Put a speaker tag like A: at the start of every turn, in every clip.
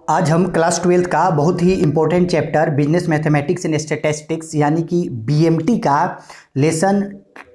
A: आज हम class 12th का बहुत ही important chapter business mathematics and statistics यानी कि बीएमटी का लेसन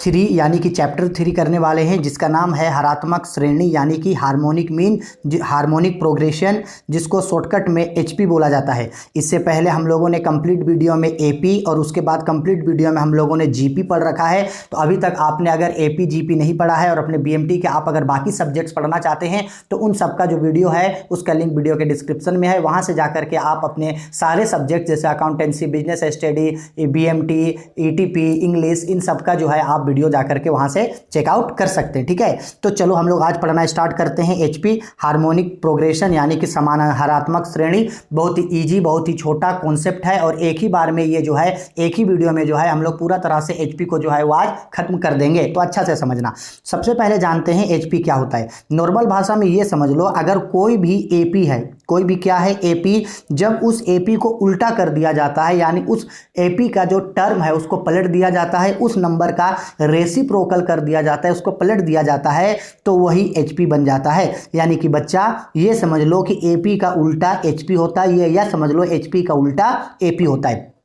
A: 3 यानी कि चैप्टर 3 करने वाले हैं, जिसका नाम है हरात्मक श्रेणी यानी कि हार्मोनिक मीन, हार्मोनिक प्रोग्रेशन, जिसको शॉर्टकट में एचपी बोला जाता है। इससे पहले हम लोगों ने कंप्लीट वीडियो में एपी और उसके बाद कंप्लीट वीडियो में हम लोगों ने जीपी पढ़ रखा है। तो अभी तक आपने अगर एपी जीपी नहीं पढ़ा है और अपने बीएमटी के आप अगर बाकी सब्जेक्ट्स पढ़ना चाहते हैं तो उन सबका जो वीडियो है उसका लिंक वीडियो के डिस्क्रिप्शन में है। वहाँ से जाकर के आप अपने सारे सब्जेक्ट जैसे accountancy, business study, BMT, ETP, English, इन सब का जो है आप वीडियो जाकर के वहां से चेकआउट कर सकते हैं। ठीक है, तो चलो हम लोग आज पढ़ना स्टार्ट करते हैं। एचपी हार्मोनिक प्रोग्रेशन यानी कि समान हरात्मक श्रेणी, बहुत ही इजी, बहुत ही छोटा कॉन्सेप्ट है और एक ही बार में ये जो है एक ही वीडियो में जो है हम लोग पूरा तरह से एचपी को जो है वो आज खत्म कर देंगे। तो अच्छा से समझना। सबसे पहले जानते हैं एचपी क्या होता है। नॉर्मल भाषा में ये समझ लो, अगर कोई भी एपी है, कोई भी क्या है एपी, जब उस एपी को उल्टा कर दिया जाता है यानी उस एपी का जो टर्म है उसको पलट दिया जाता है, उस नंबर का रेसिप्रोकल कर दिया जाता है, उसको पलट दिया जाता है, तो वही एचपी बन जाता है। यानी कि बच्चा ये समझ लो कि एपी का उल्टा एचपी होता है, ये या समझ लो एचपी का उल्टा एपी होता है।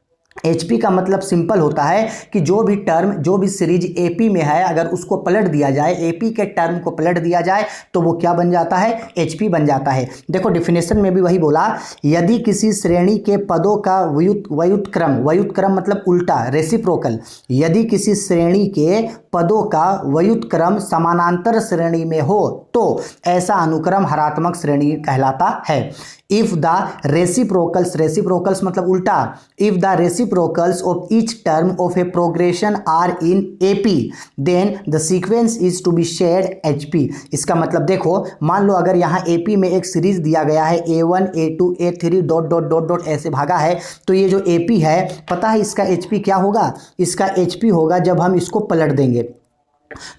A: एचपी का मतलब सिंपल होता है कि जो भी टर्म, जो भी सीरीज एपी में है, अगर उसको पलट दिया जाए, एपी के टर्म को पलट दिया जाए तो वो क्या बन जाता है, एचपी बन जाता है। देखो डेफिनेशन में भी वही बोला, यदि किसी श्रेणी के पदों का व्युत्क्रम, व्युत्क्रम मतलब उल्टा, रेसिप्रोकल, यदि किसी श्रेणी के पदों का व्युत्क्रम समानांतर श्रेणी में हो तो ऐसा अनुक्रम हरात्मक श्रेणी कहलाता है। इफ द रेसिप्रोकल्स, रेसिप्रोकल्स मतलब उल्टा, if the reciprocals of each term of a progression are in AP then the sequence is to be shared HP. इसका मतलब देखो, मान लो अगर यहाँ एपी में एक सीरीज दिया गया है A1 A2 A3 dot dot dot dot ऐसे भागा है, तो ये जो एपी है पता है इसका एचपी क्या होगा, इसका एचपी होगा जब हम इसको पलट देंगे।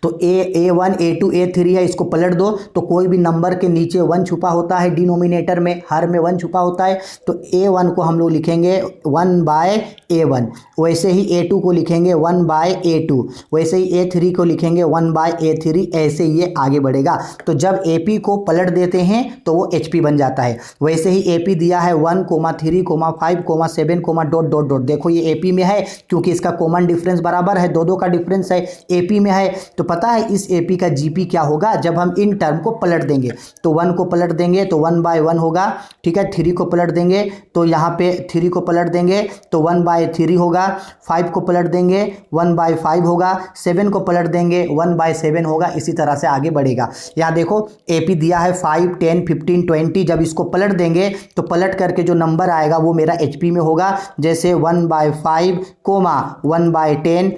A: तो A1 A2 A3 है, इसको पलट दो तो कोई भी नंबर के नीचे 1 छुपा होता है, डिनोमिनेटर में, हर में 1 छुपा होता है। तो A1 को हम लोग लिखेंगे 1/A1, वैसे ही A2 को लिखेंगे 1/A2, वैसे ही A3 को लिखेंगे 1/A3, ऐसे ये आगे बढ़ेगा। तो जब AP को पलट देते हैं तो वो HP बन जाता है। वैसे ही AP दिया है 1, 3, 5, 7 डॉट डॉट डॉट, देखो ये AP में है क्योंकि इसका कॉमन डिफरेंस बराबर है, दो का डिफरेंस है, AP में है। तो पता है इस एपी का जीपी क्या होगा, जब हम इन टर्म को पलट देंगे तो 1 को पलट देंगे तो 1/1 होगा। ठीक है, 3 को पलट देंगे तो यहाँ पे 3 को पलट देंगे तो 1/3 होगा, 5 को पलट देंगे 1/5 होगा, 7 को पलट देंगे 1/7 होगा। इसी तरह से आगे बढ़ेगा। यहाँ देखो एपी दिया है 5, 10, 15, 20, जब इसको पलट देंगे तो पलट करके जो नंबर आएगा वो मेरा एचपी में होगा। जैसे 1/5, 1/10,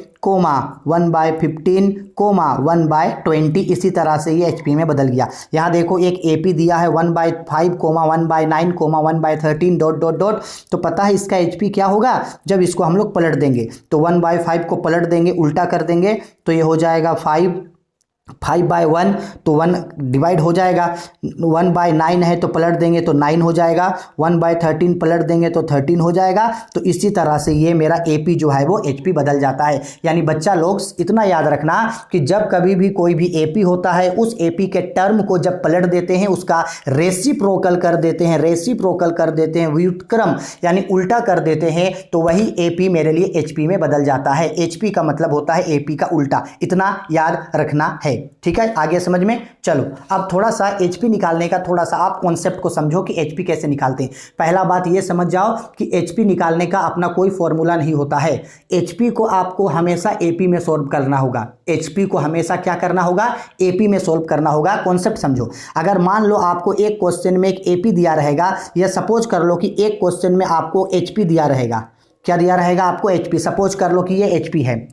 A: 1/15, 1/20, इसी तरह से ये एचपी में बदल गया। यहाँ देखो एक एपी दिया है 1/5, 1/9, 1/13 डॉट डॉट डॉट, तो पता है इसका एचपी क्या होगा जब इसको हम लोग पलट देंगे। तो 1/5 को पलट देंगे, उल्टा कर देंगे तो ये हो जाएगा 5/1, तो 1 डिवाइड हो जाएगा। 1/9 है तो पलट देंगे तो 9 हो जाएगा, 1/13 पलट देंगे तो 13 हो जाएगा। तो इसी तरह से ये मेरा एपी जो है वो एचपी बदल जाता है। यानी बच्चा लोग इतना याद रखना कि जब कभी भी कोई भी एपी होता है, उस एपी के टर्म को जब पलट देते हैं, उसका रेसिप्रोकल कर देते हैं, रेसिप्रोकल कर देते हैं, व्युत्क्रम यानी उल्टा कर देते हैं, तो वही एपी मेरे लिए एचपी में बदल जाता है। एचपी का मतलब होता है एपी का उल्टा, इतना याद रखना है। ठीक है, आगे समझ में चलो। अब थोड़ा सा एचपी निकालने का थोड़ा सा आप कॉन्सेप्ट को समझो कि एचपी कैसे निकालते हैं। पहला बात ये समझ जाओ कि एचपी निकालने का अपना कोई फॉर्मूला नहीं होता है। एचपी को आपको हमेशा एपी में सॉल्व करना होगा। एचपी को हमेशा क्या करना होगा, एपी में सॉल्व करना होगा। कॉन्सेप्ट समझो। अगर मान लो आपको एक क्वेश्चन में एक एपी दिया रहेगा, या सपोज कर लो कि एक क्वेश्चन में आपको एचपी दिया रहेगा, क्या दिया रहेगा आपको, एचपी। सपोज कर लो कि ये एचपी है,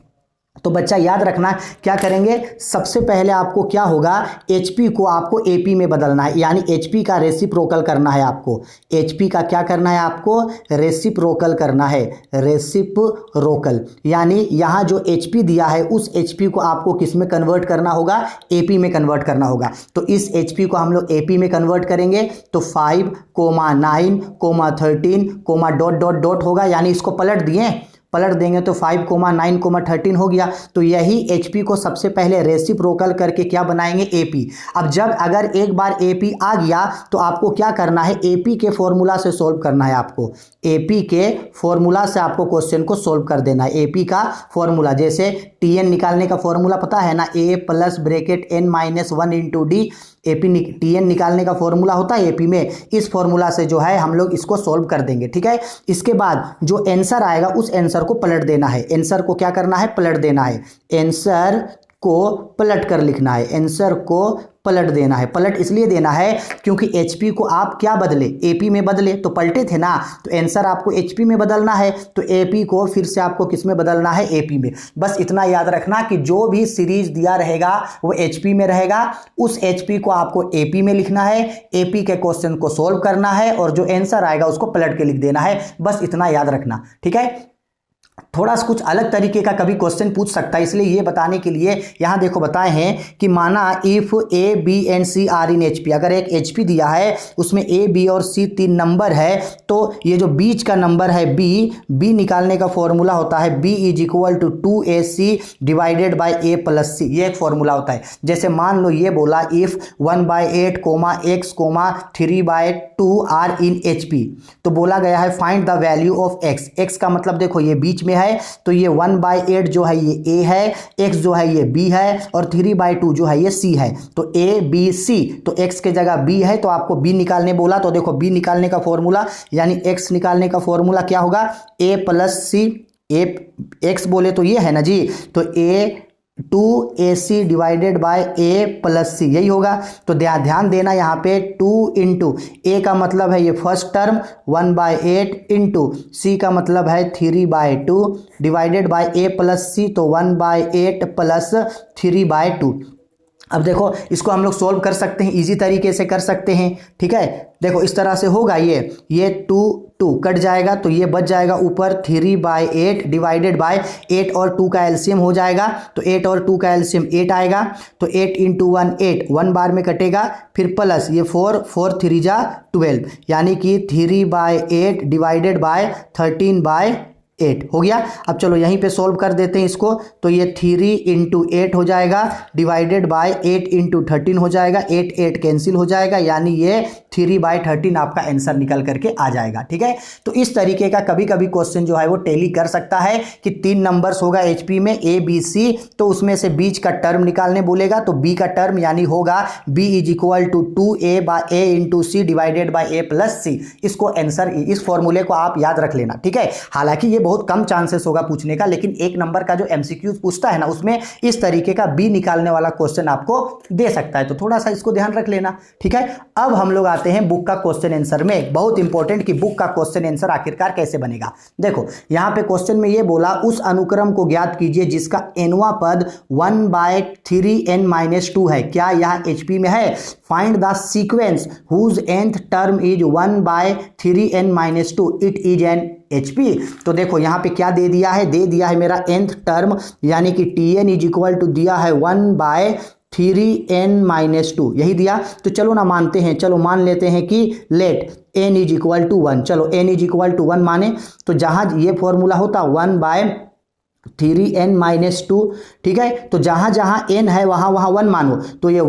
A: तो बच्चा याद रखना क्या करेंगे, सबसे पहले आपको क्या होगा, एचपी को आपको एपी में बदलना है, यानी एचपी का रेसिप्रोकल करना है आपको। एचपी का क्या करना है आपको, रेसिप्रोकल करना है, रेसिप्रोकल। यानी यहाँ जो एचपी दिया है उस एचपी को आपको किस में कन्वर्ट करना होगा, एपी में कन्वर्ट करना होगा। तो इस एचपी को हम लोग एपी में कन्वर्ट करेंगे तो 5, 9, 13, डॉट डॉट डॉट होगा, यानी इसको पलट दिए पलट देंगे तो 5,9,13 हो गया। तो यही एचपी को सबसे पहले रेसिप्रोकल करके क्या बनाएंगे, एपी। अब जब अगर एक बार एपी आ गया तो आपको क्या करना है, एपी के फॉर्मूला से सोल्व करना है। आपको एपी के फॉर्मूला से आपको क्वेश्चन को सोल्व कर देना है। एपी का फॉर्मूला, जैसे टीएन निकालने का फॉर्मूला पता है ना, a plus bracket n minus 1 into d. AP TN निकालने का फॉर्मूला होता है एपी में, इस फॉर्मूला से जो है हम लोग इसको सोल्व कर देंगे, ठीक है। इसके बाद जो आंसर आएगा उस आंसर को पलट देना है। आंसर को क्या करना है, पलट देना है। आंसर को पलट कर लिखना है, आंसर को पलट देना है। पलट इसलिए देना है क्योंकि एचपी को आप क्या बदले, एपी में बदले, तो पलटे थे ना, तो आंसर आपको एचपी में बदलना है, तो एपी को फिर से आपको किस में बदलना है, एपी में। बस इतना याद रखना कि जो भी सीरीज दिया रहेगा वो एचपी में रहेगा, उस एचपी को आपको एपी में लिखना है, एपी के क्वेश्चन को सोल्व करना है और जो आंसर आएगा उसको पलट के लिख देना है। बस इतना याद रखना, ठीक है। थोड़ा सा कुछ अलग तरीके का कभी क्वेश्चन पूछ सकता है, इसलिए ये बताने के लिए यहाँ देखो बताए हैं कि माना if a b and c are in HP. अगर एक एचपी दिया है उसमें ए बी और सी 3 नंबर है, तो ये जो बीच का नंबर है बी निकालने का फॉर्मूला होता है b is equal to 2ac divided by a plus c. ये एक फॉर्मूला होता है। जैसे मान लो ये बोला if 1/8 x 3/2 are in HP, तो बोला गया है find the value of x। x का मतलब देखो ये बीच में है, तो ये 1/8 जो है ये a है, x जो है ये b है और 3/2 जो है ये c है। तो a b c, तो x के जगह b है तो आपको b निकालने बोला, तो देखो b निकालने का फॉर्मूला यानी x निकालने का फॉर्मूला क्या होगा, a प्लस सी। a x बोले तो ये है ना जी, तो a 2ac divided by a plus c, यही होगा। तो ध्यान देना यहाँ पे 2 इंटू ए का मतलब है ये फर्स्ट टर्म 1/8 इंटू सी का मतलब है 3/2 डिवाइडेड बाय a प्लस सी, तो 1/8 प्लस 3/2। अब देखो इसको हम लोग सोल्व कर सकते हैं, इजी तरीके से कर सकते हैं, ठीक है। देखो इस तरह से होगा, ये 2 कट जाएगा तो ये बच जाएगा ऊपर 3/8 डिवाइडेड बाय 8 और 2 का एलसीएम हो जाएगा, तो 8 और 2 का एलसीएम 8 आएगा, तो 8 इंटू 1 8, 1 बार में कटेगा, फिर प्लस ये 4 3 जा 12, यानी कि 3/8 डिवाइडेड बाय 13/8 हो गया। अब चलो यहीं पे सोल्व कर देते हैं इसको, तो ये 3 इंटू 8 हो जाएगा डिवाइडेड बाय 8 इंटू 13 हो जाएगा, 8 कैंसिल हो जाएगा, यानी ये 3/13 आपका आंसर निकल करके आ जाएगा, ठीक है। तो इस तरीके का कभी कभी क्वेश्चन जो है वो टैली कर सकता है कि 3 नंबर्स होगा एचपी में ए बी सी, तो उसमें से बीच का टर्म निकालने बोलेगा, तो बी का टर्म यानी होगा b is equal to 2a by a into c divided by a plus c. इसको आंसर, इस फॉर्मूले को आप याद रख लेना, ठीक है। हालांकि ये बहुत कम चांसेस होगा पूछने का, लेकिन 1 नंबर का जो एमसीक्यूज पूछता है ना उसमें इस तरीके का बी निकालने वाला क्वेश्चन आपको दे सकता है, तो थोड़ा सा इसको ध्यान रख लेना, ठीक है। अब हम लोग आते हैं बुक का क्वेश्चन आंसर में। बहुत इंपॉर्टेंट कि बुक का क्वेश्चन आंसर आखिरकार कैसे बनेगा। देखो यहां पे क्वेश्चन में ये बोला उस अनुक्रम को ज्ञात कीजिए जिसका nवां पद 1/3n-2 है। क्या यह एचपी में है? Find the sequence whose nth term is 1/3n-2, it is an HP. तो देखो यहां पे क्या दे दिया है, दे दिया है मेरा nth टर्म यानी कि tn इज इक्वल टू दिया है 1/3n-2, यही दिया। तो चलो ना मानते हैं, चलो मान लेते हैं कि let n is equal to 1, चलो n इज इक्वल टू 1 माने, तो जहां ये फॉर्मूला होता 1/3n-2, ठीक है। तो जहां जहां n है वहां वहां 1 मानो, तो ये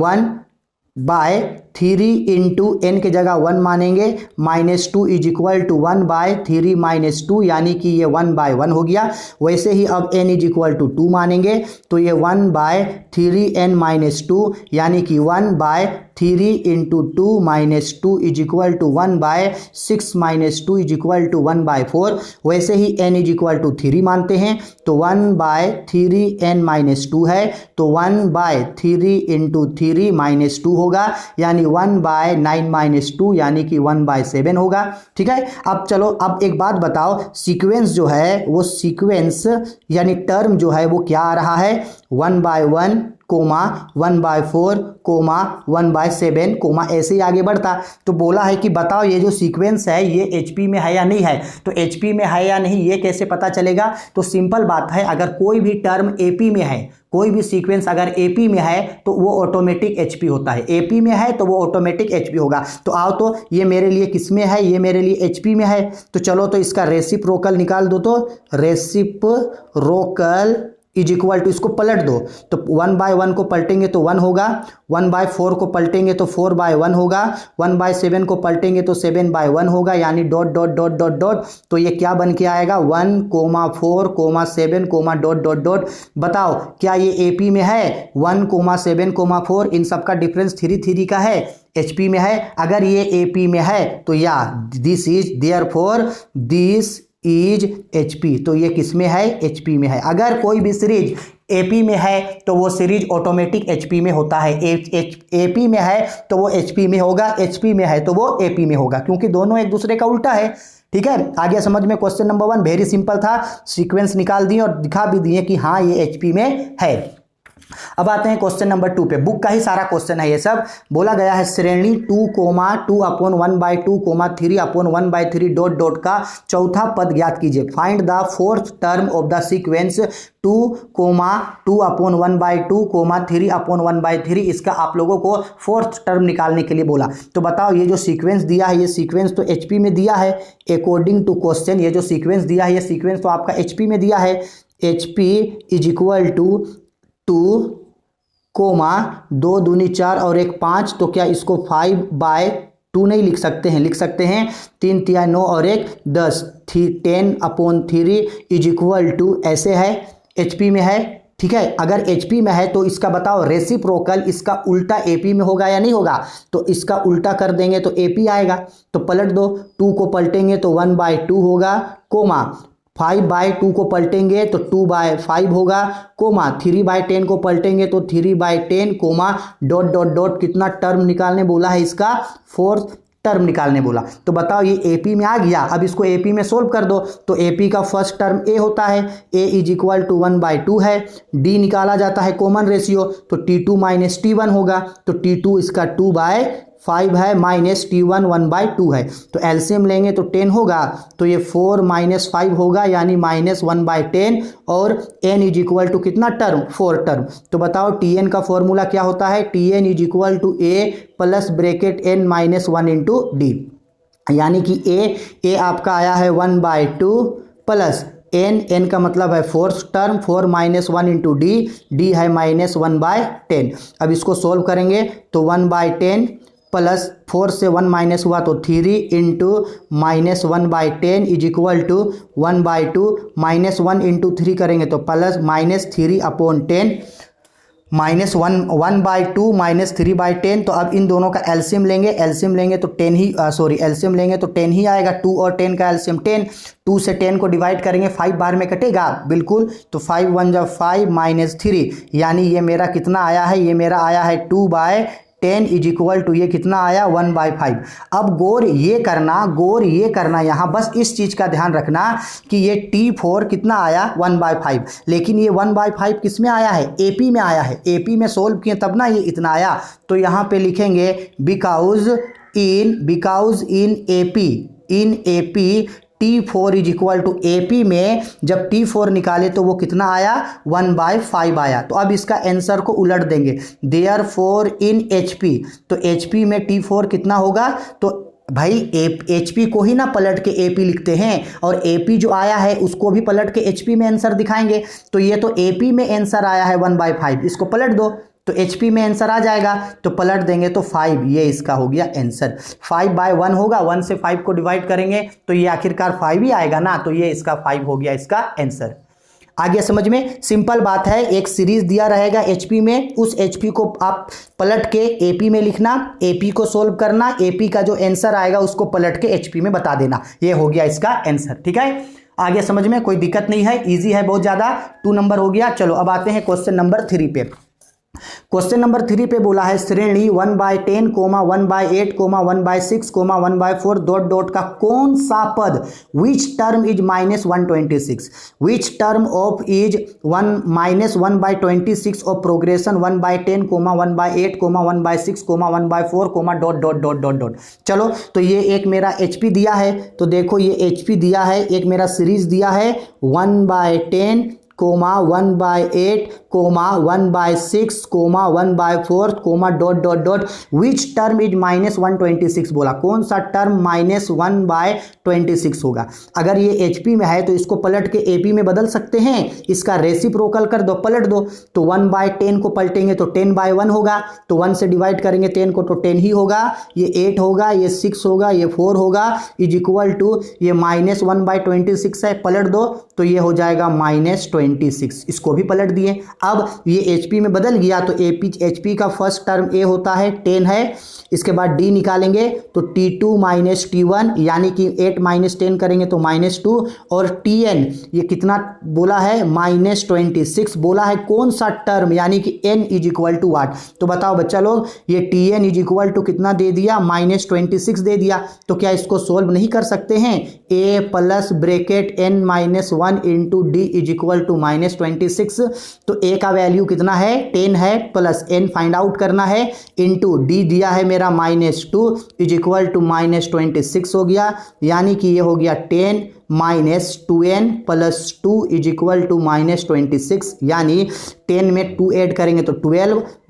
A: 1/3 इंटू एन के जगह 1 मानेंगे, -2 इज इक्वल टू 1/3 - 2, यानी कि ये 1/1 हो गया। वैसे ही अब n इज इक्वल टू 2 मानेंगे, तो ये 1/3n-2, यानी कि 1/3 into 2 - 2 is equal to 1/6 - 2 is equal to 1/4। वैसे ही n इज इक्वल टू 3 मानते हैं, तो 1/3n-2 है, तो 1/3 इंटू 3 - 2 होगा, यानी 1/9 - 2, यानी कि 1/7 होगा, ठीक है। अब चलो अब एक बात बताओ, सीक्वेंस जो है वो सीक्वेंस यानी टर्म जो है वो क्या आ रहा है, 1/1 कोमा 1/4 कोमा 1/7 कोमा ऐसे ही आगे बढ़ता। तो बोला है कि बताओ ये जो सीक्वेंस है ये एचपी में है या नहीं है। तो एचपी में है या नहीं ये कैसे पता चलेगा। तो सिंपल बात है, अगर कोई भी टर्म एपी में है, कोई भी सीक्वेंस अगर एपी में है तो वो ऑटोमेटिक एचपी होता है। एपी में है तो वो ऑटोमेटिक एचपी होगा। तो आओ तो ये मेरे लिए किस में है, ये मेरे लिए एचपी में है। तो चलो तो इसका रेसिप्रोकल निकाल दो। तो रेसिप्रोकल इज इक्वल टू, इसको पलट दो तो 1/1 को पलटेंगे तो 1 होगा, 1/4 को पलटेंगे तो 4/1 होगा, 1/7 को पलटेंगे तो 7/1 होगा, यानी dot dot dot dot dot. तो ये क्या बन के आएगा 1,4,7, डॉट डॉट डॉट। बताओ क्या ये एपी में है। 1,7,4 इन सब का डिफरेंस 3 का है, एचपी में है। अगर ये एपी में है तो या this is therefore this is HP. तो ये किस में है, एचपी में है। अगर कोई भी सीरीज एपी में है तो वो सीरीज ऑटोमेटिक एचपी में होता है। एपी में है तो वो एचपी में होगा, एचपी में है तो वो एपी में होगा, क्योंकि दोनों एक दूसरे का उल्टा है। ठीक है, आगे समझ में। क्वेश्चन नंबर 1 वेरी सिंपल था, सीक्वेंस निकाल दिए और दिखा भी दिए कि हाँ ये एचपी में है। अब आते हैं क्वेश्चन नंबर 2 पे। बुक का ही सारा क्वेश्चन है ये सब। बोला गया है श्रेणी 2,2/1/2, 3/1/3 का चौथा पद ज्ञात कीजिए। Find the fourth term of the sequence 2,2/1/2, 3/1/3। इसका आप लोगों को फोर्थ टर्म निकालने के लिए बोला। तो बताओ ये जो सीक्वेंस दिया है, ये सीक्वेंस तो एचपी में दिया है अकॉर्डिंग टू क्वेश्चन। ये जो सीक्वेंस दिया है ये सीक्वेंस तो आपका एचपी में दिया है। एचपी इज इक्वल टू 2, 2 दूनी 4 और 1 5। तो क्या इसको 5/2 नहीं लिख सकते हैं, लिख सकते हैं। 3 तिया 9 और 1 10, 10/3 इज इक्वल टू ऐसे है, एचपी में है। ठीक है, अगर एचपी में है तो इसका बताओ रेसिप्रोकल, इसका उल्टा एपी में होगा या नहीं होगा। तो इसका उल्टा कर देंगे तो एपी आएगा। तो पलट दो, 2 को पलटेंगे तो 1/2 होगा, कोमा 5/2 को पलटेंगे तो 2/5 होगा, कोमा 3/10 को पलटेंगे तो 3/10, कोमा डॉट डॉट डॉट। कितना टर्म निकालने बोला है, इसका फोर्थ टर्म निकालने बोला। तो बताओ ये एपी में आ गया। अब इसको एपी में सोल्व कर दो। तो एपी का फर्स्ट टर्म ए होता है, ए इज इक्वल टू 1/2 है। डी निकाला जाता है कॉमन रेशियो, तो T2 - T1 होगा। तो T2 इसका 2/5 है, माइनस T1 1/2 है। तो एलसीएम लेंगे तो 10 होगा। तो ये 4 - 5 होगा, यानी -1/10। और n इज इक्वल टू कितना टर्म, 4 टर्म। तो बताओ Tn का फॉर्मूला क्या होता है। Tn is equal to a plus bracket n - 1 into d, यानी कि a आपका आया है 1/2 प्लस n का मतलब है फोर्थ टर्म, 4 - 1 इंटू डी है -1/10। अब इसको सोल्व करेंगे तो 1/10 प्लस 4 से 1 माइनस हुआ तो 3 into -1/10 is equal to 1/2, -1 into 3 करेंगे तो प्लस -3/10, -1/2 -3/10। तो अब इन दोनों का एलसीएम लेंगे, एलसीएम लेंगे तो 10 ही एलसीएम लेंगे तो 10 ही आएगा। 2 और 10 का एलसीएम 10, 2 से 10 को डिवाइड करेंगे 5 बार में कटेगा बिल्कुल। तो 5 1 जा 5 -3, यानी ये मेरा कितना आया है, ये मेरा आया है 2/10 इज इक्वल टू ये कितना आया 1/5। अब गौर ये करना यहाँ बस इस चीज़ का ध्यान रखना कि ये T4 कितना आया 1/5, लेकिन ये 1/5 किस में आया है, AP में आया है। AP में सोल्व किए तब ना ये इतना आया। तो यहाँ पे लिखेंगे because in AP T4 is equal to AP में जब T4 निकाले तो वो कितना आया 1/5 आया। तो अब इसका आंसर को उलट देंगे, देयरफॉर इन HP। तो HP में T4 कितना होगा, तो भाई HP को ही ना पलट के AP लिखते हैं, और AP जो आया है उसको भी पलट के HP में आंसर दिखाएंगे। तो ये तो AP में आंसर आया है 1/5, इसको पलट दो तो HP में आंसर आ जाएगा। तो पलट देंगे तो 5, ये इसका हो गया आंसर। 5/1 होगा, 1 से 5 को डिवाइड करेंगे तो ये आखिरकार 5 ही आएगा ना। तो ये इसका 5 हो गया इसका आंसर। आगे समझ में, सिंपल बात है। एक सीरीज दिया रहेगा HP में, उस HP को आप पलट के AP में लिखना, AP को सोल्व करना, AP का जो आंसर आएगा उसको पलट के HP में बता देना। ये हो गया इसका आंसर। ठीक है, आगे समझ में कोई दिक्कत नहीं है, ईजी है बहुत ज़्यादा। 2 नंबर हो गया। चलो अब आते हैं क्वेश्चन नंबर 3 पे। क्वेश्चन नंबर 3 पे बोला है श्रेणी 1/10, 1/8, 1/6, 1/4 डॉट डॉट का कौन सा पद which term is -126, which term of is -1/26 of progression 1/10, 1/8, 1/6, 1/4 dot dot dot dot dot. चलो तो ये एक मेरा HP दिया है, तो देखो ये HP दिया है, एक मेरा सीरीज दिया है 1/10, 1/8, 1/6, 1/4 dot dot dot which term is -126 बोला, कौन सा टर्म -1/26 होगा। अगर ये HP में है तो इसको पलट के AP में बदल सकते हैं, इसका रेसिप्रोकल कर दो, पलट दो, तो 1/10 को पलटेंगे तो 10/1 होगा, तो 1 से डिवाइड करेंगे 10 को तो 10 ही होगा, ये 8 होगा, ये 6 होगा, ये 4 होगा, इज इक्वल टू ये -1/26 है, पलट दो तो ये हो जाएगा -26, इसको भी पलट दिए। अब ये HP में बदल गया तो HP का फर्स्ट टर्म A होता है 10 है, इसके बाद D निकालेंगे तो T2 - T1 यानी कि 8 - 10 करेंगे तो -2, और TN ये कितना बोला है -26 बोला है, कौन सा टर्म यानी कि N is equal to what. तो बताओ बच्चा लोग, ये TN इज इक्वल टू कितना दे दिया, -26 दे दिया, तो क्या इसको सोल्व नहीं कर सकते हैं, A plus bracket N -1 into D is equal to -26, तो A का वैल्यू कितना है 10 है, प्लस N फाइंड आउट करना है, इंटू D दिया है मेरा -2 इज इक्वल टू -26 हो गया, यानी कि ये हो गया 10 - 2n plus 2 is equal to -26, यानी 10 में 2 ऐड करेंगे तो 12 -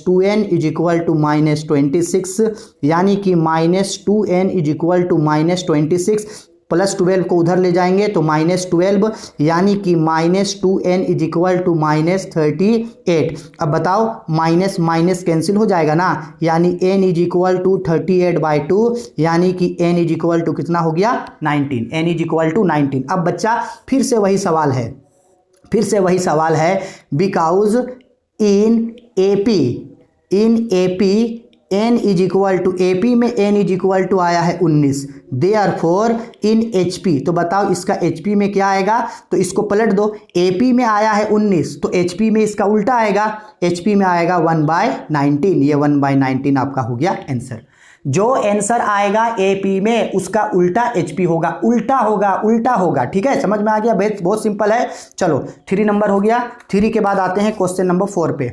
A: 2n इज इक्वल टू -26, यानी कि -2n is equal to -26, plus 12 को उधर ले जाएंगे तो -12, यानी कि -2n इज इक्वल टू -38। अब बताओ माइनस माइनस कैंसिल हो जाएगा ना, यानी n इज इक्वल टू 38/2, यानी कि n इज इक्वल टू कितना हो गया 19, n इज इक्वल टू 19। अब बच्चा फिर से वही सवाल है, because in AP n is equal to AP में n इज इक्वल टू आया है 19, देयरफॉर इन HP, तो बताओ इसका HP में क्या आएगा, तो इसको पलट दो, AP में आया है 19 तो HP में इसका उल्टा आएगा, HP में आएगा 1/19, ये 1/19 आपका हो गया आंसर। जो आंसर आएगा AP में उसका उल्टा HP होगा, उल्टा होगा, ठीक है, समझ में आ गया, बहुत सिंपल है। चलो 3 नंबर हो गया। 3 के बाद आते हैं क्वेश्चन नंबर 4 पे।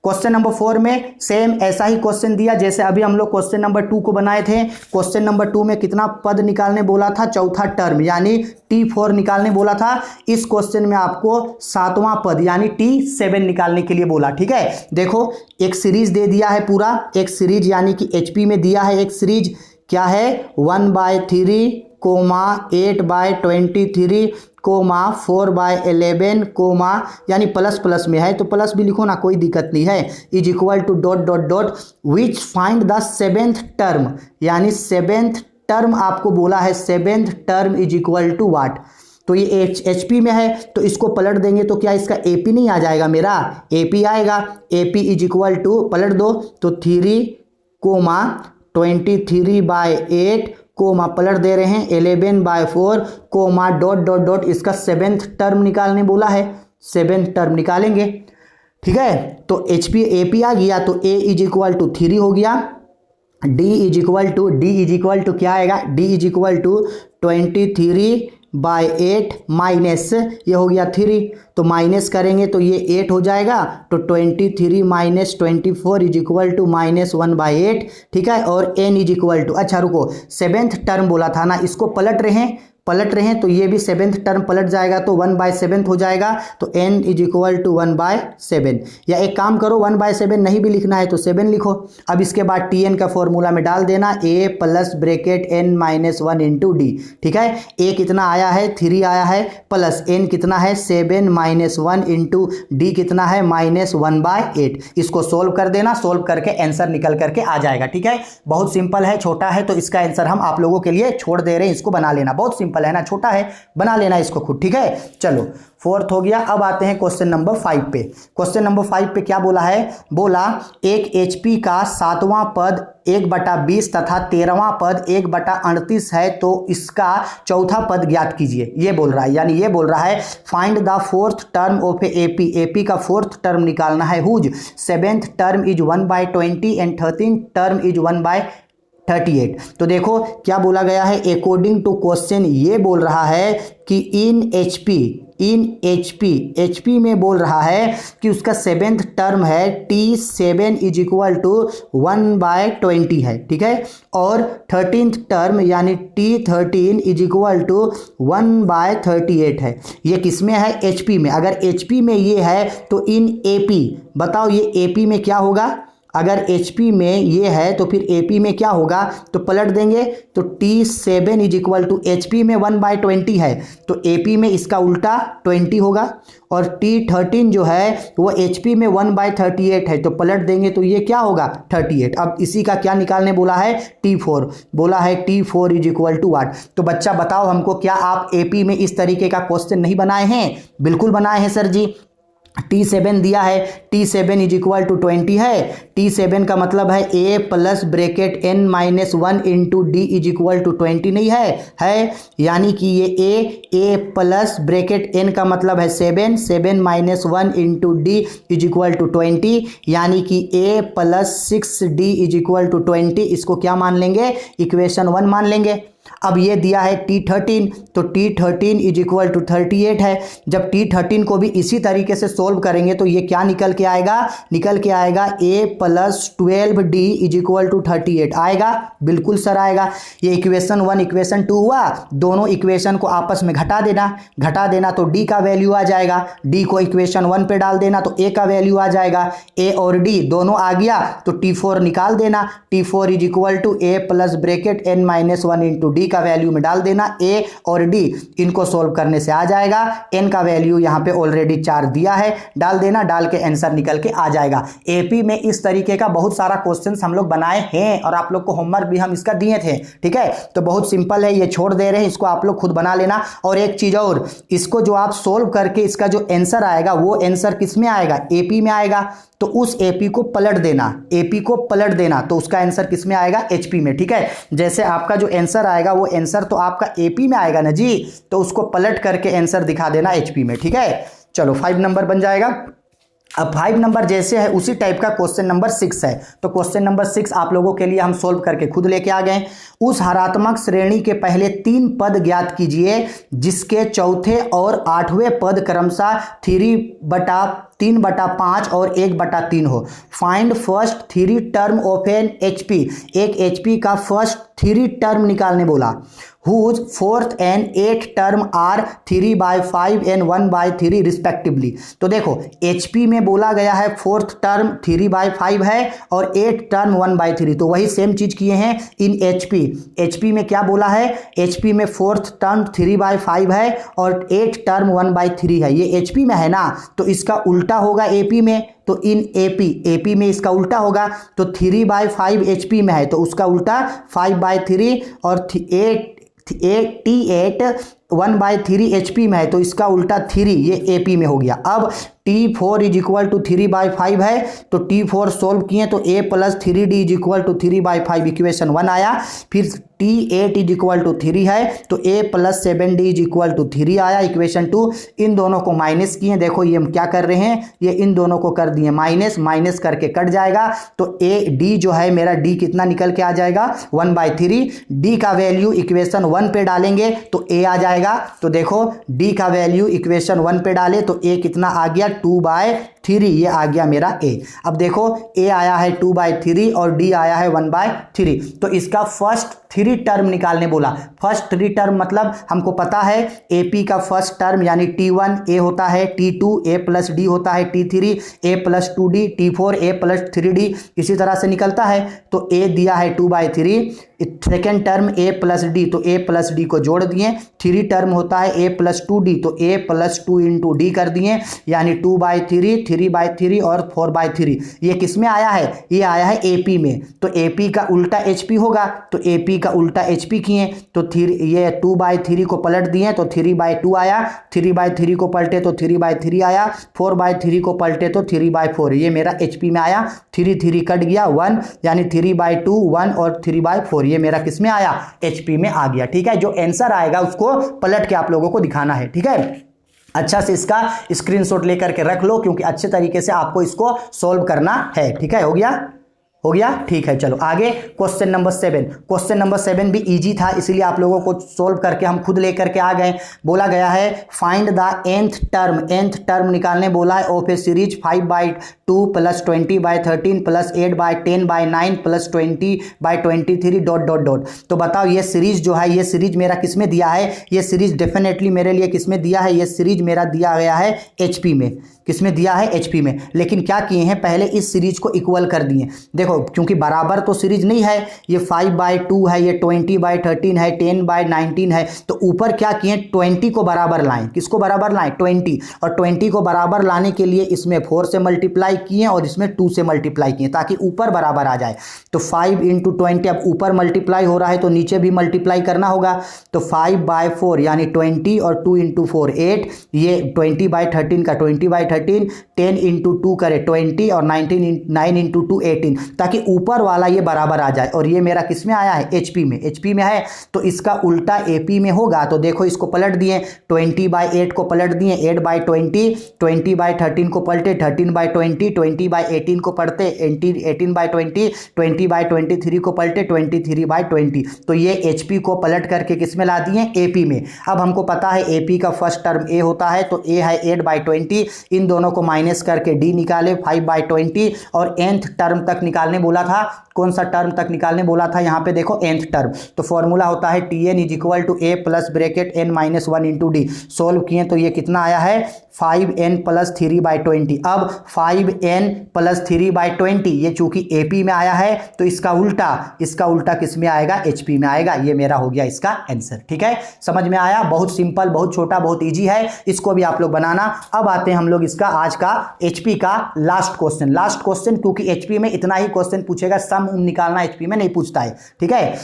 A: क्वेश्चन नंबर 4 में सेम ऐसा ही क्वेश्चन दिया जैसे अभी हम लोग क्वेश्चन नंबर 2 को बनाए थे। क्वेश्चन नंबर 2 में कितना पद निकालने बोला था, चौथा टर्म यानी T4 निकालने बोला था। इस क्वेश्चन में आपको 7वां पद यानी T7 निकालने के लिए बोला, ठीक है। देखो एक सीरीज दे दिया है पूरा, एक सीरीज यानी कि HP में दिया है एक सीरीज, क्या है 1/3, 8/23, 4/11, यानी प्लस प्लस में है तो प्लस भी लिखो ना, कोई दिक्कत नहीं है, is equal to dot dot dot which find the 7th term, यानी 7th टर्म आपको बोला है, 7th term is equal to what. तो ये HP में है तो इसको पलट देंगे तो क्या इसका AP नहीं आ जाएगा, मेरा AP आएगा, AP इज इक्वल टू पलट दो तो 3, 23/8, पलट दे रहे हैं 11/4, डॉट डॉट डॉट इसका 7th टर्म निकालने बोला है, 7th टर्म निकालेंगे, ठीक है। तो AP आ गया तो A इज इक्वल टू 3 हो गया, D इज इक्वल टू क्या आएगा, D is equal to 23/8 minus ये हो गया 3, तो माइनस करेंगे तो ये 8 हो जाएगा, तो 23 - 24 इज इक्वल टू -1/8, ठीक है। और n इज इक्वल टू, अच्छा रुको 7th टर्म बोला था ना, इसको पलट रहे हैं तो ये भी 7th टर्म पलट जाएगा तो 1/7 हो जाएगा, तो n इज इक्वल टू 1/7, या एक काम करो 1/7 नहीं भी लिखना है तो 7 लिखो। अब इसके बाद Tn का फॉर्मूला में डाल देना, A plus bracket n -1 into D, ठीक है। A कितना आया है 3 आया है, प्लस n कितना है 7 - 1 इंटू D कितना है -1/8। इसको सोल्व कर देना, सोल्व करके आंसर निकल करके आ जाएगा, ठीक है। बहुत सिंपल है, छोटा है तो इसका आंसर हम आप लोगों के लिए छोड़ दे रहे हैं, इसको बना लेना, बहुत सिंपल है ना, छोटा है बना लेना इसको खुद, ठीक है। चलो 4th हो गया। अब आते हैं क्वेश्चन नंबर 5 पे। क्वेश्चन नंबर 5 पे क्या बोला है, बोला एक HP का 7वां पद 1/20 तथा 13वां पद 1/38 है, तो इसका चौथा पद ज्ञात कीजिए, ये बोल रहा है। यानी ये बोल रहा है find the fourth term of AP, AP का फोर्थ टर्म निकालना है, whose seventh term is 1/20 and 13th term is 1/38। तो देखो क्या बोला गया है, अकॉर्डिंग टू क्वेश्चन ये बोल रहा है कि इन एचपी में बोल रहा है कि उसका सेवेंथ टर्म है T7 इज इक्वल टू 1/20 है, ठीक है, और 13th टर्म यानी T13 इज इक्वल टू 1/38 है। ये किस में है, एचपी में। अगर एचपी में ये है तो इन एपी, बताओ ये एपी में क्या होगा, अगर HP में ये है तो फिर AP में क्या होगा, तो पलट देंगे तो T7 is equal to HP में 1/20 है तो AP में इसका उल्टा 20 होगा, और T13 जो है वो HP में 1/38 है तो पलट देंगे तो ये क्या होगा 38। अब इसी का क्या निकालने बोला है, T4 बोला है, T4 is equal to what. तो बच्चा बताओ हमको, क्या आप AP में इस तरीके का क्वेश्चन नहीं बनाए हैं? बिल्कुल बनाए हैं सर जी। T7 दिया है, T7 इज इक्वल टू 20 है, T7 का मतलब है A plus bracket n-1 into d is equal to 20 नहीं है, यानी कि ये A प्लस ब्रेकेट n का मतलब है 7 into d is equal to 20, यानी कि A plus 6D is equal to 20। इसको क्या मान लेंगे, इक्वेशन 1 मान लेंगे। अब ये दिया है T13, तो T13 इज इक्वल टू 38 है। जब T13 को भी इसी तरीके से सोल्व करेंगे तो ये क्या निकल के आएगा, निकल के आएगा A plus 12D is equal to 38 आएगा, बिल्कुल सर आएगा। ये इक्वेशन 1 इक्वेशन 2 हुआ, दोनों इक्वेशन को आपस में घटा देना तो D का वैल्यू आ जाएगा, D को इक्वेशन 1 पे डाल देना तो A का वैल्यू आ जाएगा, A और D दोनों आ गया तो T4 निकाल देना, T4 is equal to A plus bracket n-1 into d का वैल्यू में डाल देना, A और D इनको सोल्व करने से आ जाएगा। n का वैल्यू यहाँ पे ऑलरेडी 4 दिया है, डाल देना, डाल के आंसर निकल के आ जाएगा। एपी में इस तरीके का बहुत सारा क्वेश्चंस हम लोग बनाए हैं और आप लोग को होमवर्क भी हम इसका दिए थे, ठीक है। तो बहुत सिंपल है, ये छोड़ दे रहे हैं, इसको आप लोग खुद बना लेना। और एक चीज और, इसको जो आप सोल्व करके इसका जो आंसर आएगा वो आंसर किस में आएगा, एपी में आएगा, तो उस एपी को पलट देना, तो उसका आंसर किस में आएगा, एचपी में, ठीक है। जैसे आपका जो आंसर आएगा वो आंसर तो आपका एपी में आएगा ना जी, तो उसको पलट करके आंसर दिखा देना एचपी में, ठीक है। चलो 5 नंबर बन जाएगा। अब 5 नंबर जैसे है उसी टाइप का क्वेश्चन नंबर 6 है, तो क्वेश्चन नंबर 6 आप लोगों के लिए हम सोल्व करके खुद लेके आ गए। उस हरात्मक श्रेणी के पहले 3 पद ज्ञात कीजिए जिसके चौथे और 8वें पद क्रमशः 3/5 और 1/3 हो। Find first 3 term of an HP, एक HP का फर्स्ट 3 टर्म निकालने बोला, whose fourth and 8th term are 3/5 and 1/3 respectively. तो देखो HP में बोला गया है फोर्थ टर्म 3/5 है और 8th टर्म 1/3, तो वही सेम चीज किए हैं इन HP में क्या बोला है, HP में फोर्थ टर्म 3/5 है और 8th टर्म 1/3 है, ये HP में है ना, तो इसका उल्टा होगा AP में, तो इन AP में इसका उल्टा होगा, तो 3/5 HP में है तो उसका उल्टा 5/3 और T8 1/3 HP में है तो इसका उल्टा 3, ये AP में हो गया। अब T4 इज इक्वल टू 3/5 है तो T4 सोल्व किए तो A plus 3D is equal to 3/5 equation 1 आया। फिर T8 इज इक्वल टू 3 है तो A plus 7D is equal to 3 आया इक्वेशन 2। इन दोनों को माइनस किए, देखो ये हम क्या कर रहे हैं, ये इन दोनों को कर दिए माइनस करके कट जाएगा तो D जो है मेरा D कितना निकल के आ जाएगा 1/3। D का वैल्यू इक्वेशन 1 पे डालेंगे तो A आ जाएगा, तो देखो D का वैल्यू इक्वेशन 1 पे डाले तो A कितना आ गया 2/3, ये आ गया मेरा A। अब देखो A आया है 2/3 और D आया है 1/3, तो इसका फर्स्ट 3 टर्म निकालने बोला। फर्स्ट 3 टर्म मतलब हमको पता है AP का फर्स्ट टर्म यानी T1 A होता है, T2 A प्लस D होता है, T3 A plus 2D, T4 A plus 3D, इसी तरह से निकलता है। तो A दिया है 2/3, second term A plus D तो A प्लस D को जोड़ दिए, 3 टर्म होता है A प्लस 2D तो A प्लस 2 इंटू D कर दिए, यानी 2/3 3/3 और 4/3। ये किस में आया है? ये आया है AP में। तो AP का उल्टा HP होगा, तो AP का उल्टा HP किए तो ये 2/3 को पलट दिए तो 3/2 आया, 3/3 को पलटे तो 3/3 आया, 4/3 को पलटे तो 3/4। ये मेरा HP में आया, 3 कट गया 1, यानी 3/2 1 और 3/4 ये मेरा किस में आया? HP में आ गया। ठीक है, जो आंसर आएगा उसको पलट के आप लोगों को दिखाना है। ठीक है, अच्छा से इसका स्क्रीनशॉट लेकर के रख लो, क्योंकि अच्छे तरीके से आपको इसको सॉल्व करना है। ठीक है, हो गया? हो गया? ठीक है, चलो आगे क्वेश्चन नंबर 7। क्वेश्चन नंबर 7 भी इजी था, इसलिए आप लोगों को सॉल्व करके हम खुद लेकर के आ गए। बोला गया है फाइंड द nth टर्म निकालने बोला है ऑफ ए सीरीज 5/2 + 20/13 + 8/10/9 + 20/23 ... तो बताओ ये सीरीज जो है, ये सीरीज मेरा किस में दिया है? ये सीरीज डेफिनेटली मेरे लिए किस में दिया है? ये सीरीज मेरा दिया गया है HP में। किस में दिया है? HP में। लेकिन क्या किए हैं, पहले इस सीरीज को इक्वल कर दिए। देखो, क्योंकि बराबर तो सीरीज नहीं है, ये 5/2 है, ये 20/13 है, 10/19 है, तो ऊपर क्या किए? 20 को बराबर लाएं। किसको बराबर लाएं? 20। और 20 को बराबर लाने के लिए इसमें 4 से मल्टीप्लाई किए और इसमें 2 से मल्टीप्लाई किए, ताकि ऊपर बराबर आ जाए। तो 5 × 20, अब ऊपर मल्टीप्लाई हो रहा है तो नीचे भी मल्टीप्लाई करना होगा। तो 5/4 यानी 20 और 2 × 4 8, ये 20/13 का 20/13, 10 × 2 करे 20 और 9 × 2 18, ताकि ऊपर वाला ये बराबर आ जाए। और ये मेरा किस में आया है? HP में। HP में है तो इसका उल्टा AP में होगा। तो देखो इसको पलट दिए, 20/8 को पलट दिए 8/20, 20/13 को पलटे 13/20, 20/18 को पढ़ते 18/20, 20/23 को पलटे 23/20। तो ये HP को पलट करके किस में ला दिए? AP में। अब हमको पता है AP का फर्स्ट टर्म A होता है, तो A है 8/20, इन दोनों को माइनस करके D निकाले 5/20, और nth टर्म तक निकालने बोला था। कौन सा टर्म तक निकालने बोला था? यहाँ पे देखो nth टर्म, तो फॉर्मूला होता है Tn = A + bracket n - 1 × D। Solve किए तो ये कितना आया है? 5n + 3/20। अब 5n + 3/20 ये चूंकि AP में आया है, तो इसका उल्टा किस में आएगा? HP में आएगा। ये मेरा हो गया इसका आंसर। ठीक है, समझ में आया? बहुत सिंपल, बहुत छोटा, बहुत ईजी है, इसको भी आप लोग बनाना। अब आते हैं हम लोग इसका आज का HP का लास्ट क्वेश्चन, क्योंकि HP में इतना ही क्वेश्चन पूछेगा, सम निकालना HP में नहीं पूछता है। ठीक है,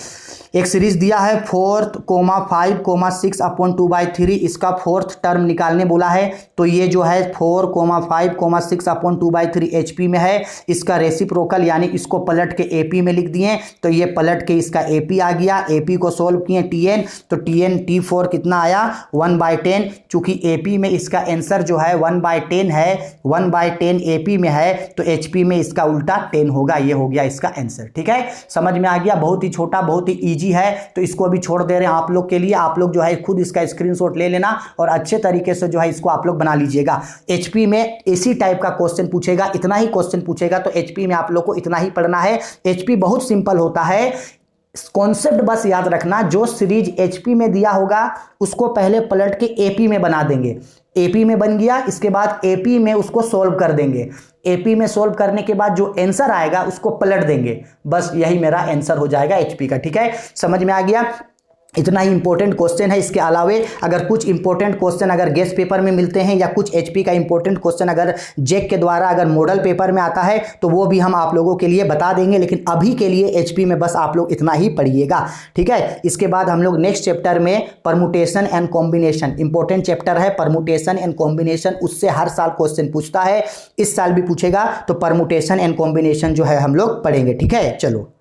A: एक सीरीज दिया है 4,5,6/2/3, इसका 4th टर्म निकालने बोला है। तो ये जो है 4,5,6/2/3 HP में है। इसका रेसिप्रोकल यानी इसको पलट के AP में लिख दिए, तो ये पलट के इसका AP आ गया। AP को सोल्व किए Tn, तो T4 कितना आया? 1/10। चूंकि AP में इसका आंसर जो है 1/10 है, 1/10 AP में है, तो HP में इसका उल्टा 10 होगा। ये हो गया इसका आंसर। ठीक है, समझ में आ गया? बहुत ही छोटा, बहुत ही इजी है, तो इसको अभी छोड़ दे रहे हैं आप लोग के लिए। आप लोग जो है खुद इसका स्क्रीनशॉट ले लेना और अच्छे तरीके से जो है इसको आप लोग बना लीजिएगा। HP में इसी टाइप का क्वेश्चन पूछेगा, इतना ही क्वेश्चन पूछेगा, तो HP में आप लोग को इतना ही पढ़ना है। HP बहुत सिंपल होता है, कॉन्सेप्ट बस याद रखना। जो सीरीज HP में दिया होगा उसको पहले पलट के AP में बना देंगे। AP में बन गया, इसके बाद AP में उसको सॉल्व कर देंगे। AP में सॉल्व करने के बाद जो आंसर आएगा उसको पलट देंगे। बस यही मेरा आंसर हो जाएगा HP का। ठीक है, समझ में आ गया? इतना ही इंपॉर्टेंट क्वेश्चन है। इसके अलावे अगर कुछ इंपॉर्टेंट क्वेश्चन अगर गेस्ट पेपर में मिलते हैं, या कुछ HP का इंपॉर्टेंट क्वेश्चन अगर JEK के द्वारा अगर मॉडल पेपर में आता है, तो वो भी हम आप लोगों के लिए बता देंगे। लेकिन अभी के लिए HP में बस आप लोग इतना ही पढ़िएगा। ठीक है, इसके बाद हम लोग नेक्स्ट चैप्टर में permutation and combination, important chapter है परमुटेशन एंड कॉम्बिनेशन, उससे हर साल क्वेश्चन पूछता है, इस साल भी पूछेगा। तो परमुटेशन एंड कॉम्बिनेशन जो है हम लोग पढ़ेंगे। ठीक है, चलो।